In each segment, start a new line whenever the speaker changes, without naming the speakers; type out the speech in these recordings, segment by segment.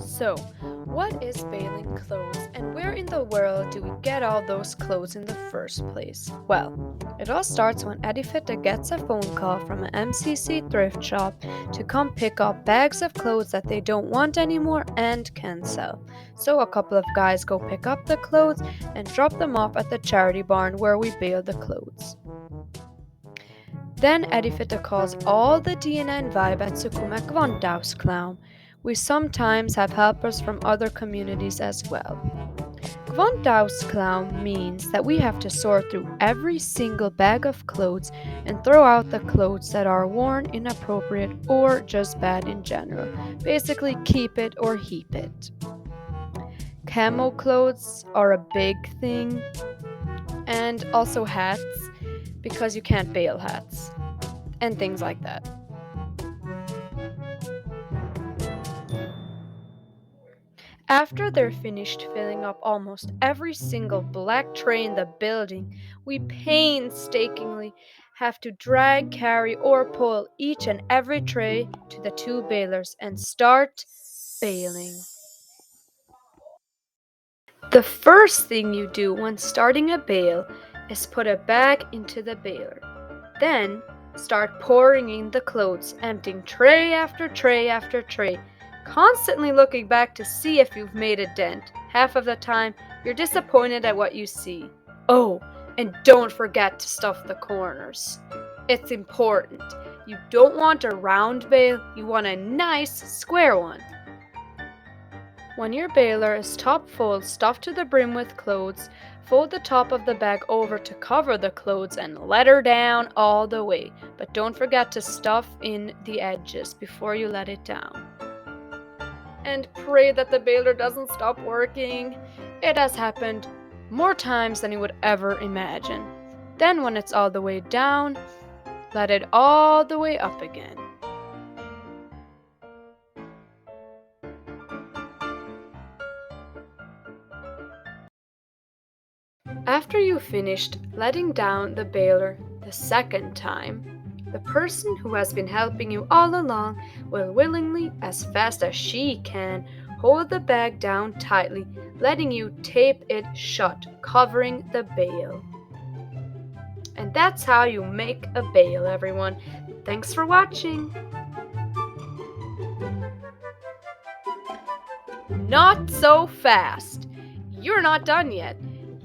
So, what is baling clothes and where in the world do we get all those clothes in the first place? Well, it all starts when Eddie Fitta gets a phone call from an MCC thrift shop to come pick up bags of clothes that they don't want anymore and can sell. So, a couple of guys go pick up the clothes and drop them off at the charity barn where we bale the clothes. Then Eddie Fitta calls all the DNA and vibe at Sukumek Vondaus clown. We sometimes have helpers from other communities as well. Gvondaus clown means that we have to sort through every single bag of clothes and throw out the clothes that are worn, inappropriate, or just bad in general. Basically, keep it or heap it. Camo clothes are a big thing, and also hats, because you can't bail hats, and things like that. After they're finished filling up almost every single black tray in the building, we painstakingly have to drag, carry, or pull each and every tray to the two balers and start baling. The first thing you do when starting a bale is put a bag into the baler. Then start pouring in the clothes, emptying tray after tray after tray, constantly looking back to see if you've made a dent. Half of the time, you're disappointed at what you see. Oh, and don't forget to stuff the corners. It's important. You don't want a round bale, you want a nice square one. When your baler is top full, stuffed to the brim with clothes, fold the top of the bag over to cover the clothes and let her down all the way. But don't forget to stuff in the edges before you let it down. And pray that the baler doesn't stop working. It has happened more times than you would ever imagine. Then, when it's all the way down, let it all the way up again. After you've finished letting down the baler the second time, the person who has been helping you all along will willingly, as fast as she can, hold the bag down tightly, letting you tape it shut, covering the bale. And that's how you make a bale, everyone. Thanks for watching! Not so fast! You're not done yet.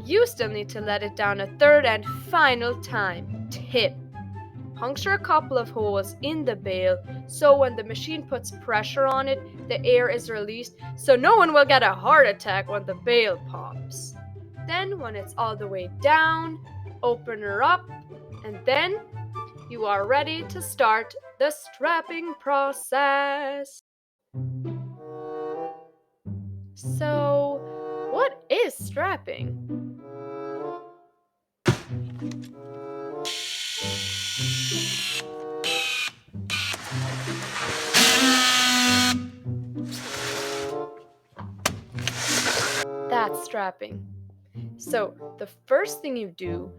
You still need to let it down a third and final time. Tip: puncture a couple of holes in the bale so when the machine puts pressure on it, the air is released so no one will get a heart attack when the bale pops. Then, when it's all the way down, open her up, and then you are ready to start the strapping process. So, what is strapping? That's strapping. So, the first thing you do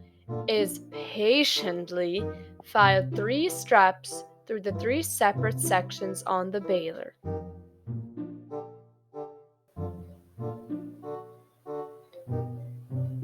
is patiently file 3 straps through the 3 separate sections on the baler.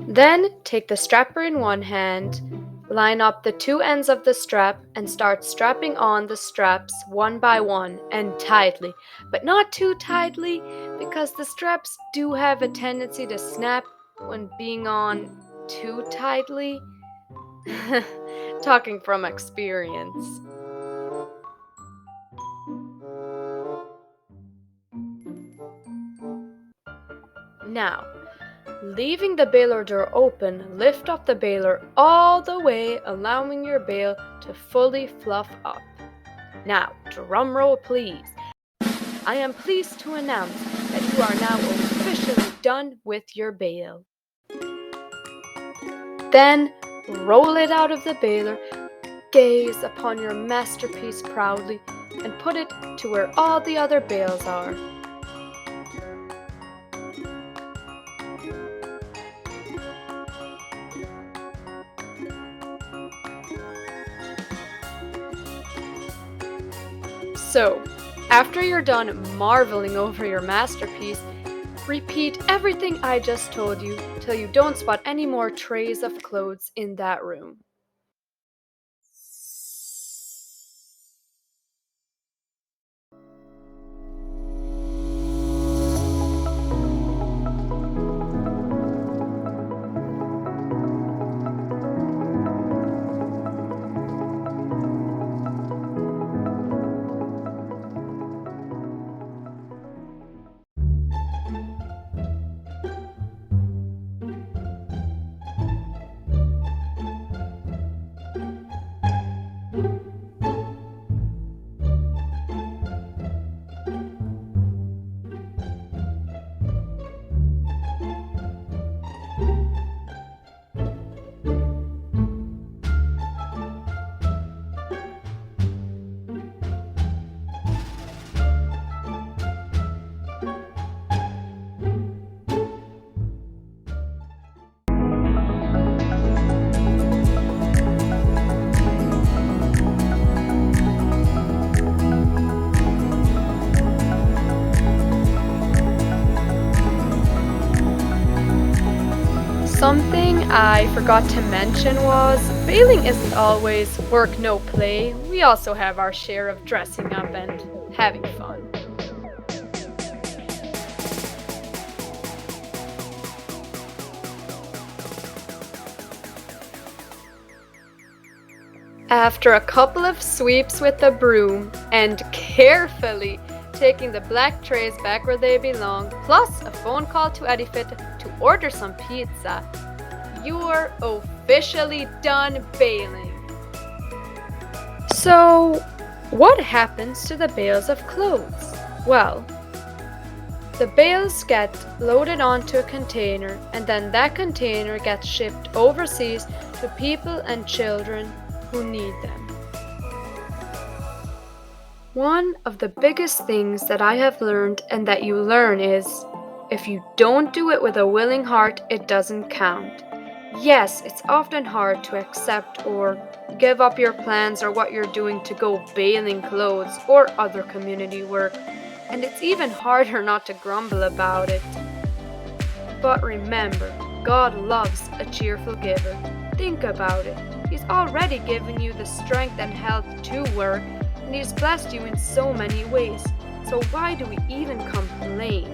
Then take the strapper in one hand, line up the 2 ends of the strap, and start strapping on the straps one by one and tightly, but not too tightly because the straps do have a tendency to snap when being on too tightly. Talking from experience. Now, leaving the baler door open, lift up the baler all the way, allowing your bale to fully fluff up. Now, drum roll please. I am pleased to announce that you are now officially done with your bale. Then, roll it out of the baler, gaze upon your masterpiece proudly, and put it to where all the other bales are. So, After you're done marveling over your masterpiece, repeat everything I just told you till you don't spot any more trays of clothes in that room. Something I forgot to mention was baling isn't always work no play. We also have our share of dressing up and having fun. After a couple of sweeps with the broom and carefully taking the black trays back where they belong, plus a phone call to Edifit to order some pizza, you're officially done bailing. So, what happens to the bales of clothes? Well, the bales get loaded onto a container, and then that container gets shipped overseas to people and children who need them. One of the biggest things that I have learned and that you learn is if you don't do it with a willing heart, it doesn't count. Yes, it's often hard to accept or give up your plans or what you're doing to go baling clothes or other community work, and it's even harder not to grumble about it. But remember, God loves a cheerful giver. Think about it. He's already given you the strength and health to work, and He's blessed you in so many ways. So why do we even complain?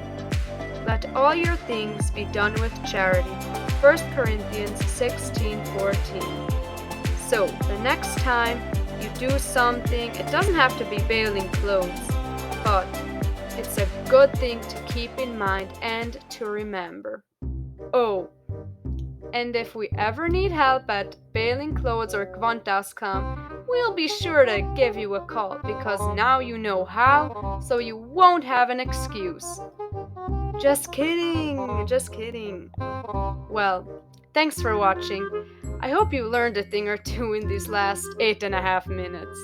Let all your things be done with charity. 1 Corinthians 16:14. So the next time you do something, it doesn't have to be baling clothes, but it's a good thing to keep in mind and to remember. Oh, and if we ever need help at baling clothes or Gvantaskam, we'll be sure to give you a call because now you know how, so you won't have an excuse. Just kidding, just kidding. Well, thanks for watching. I hope you learned a thing or two in these last 8.5 minutes.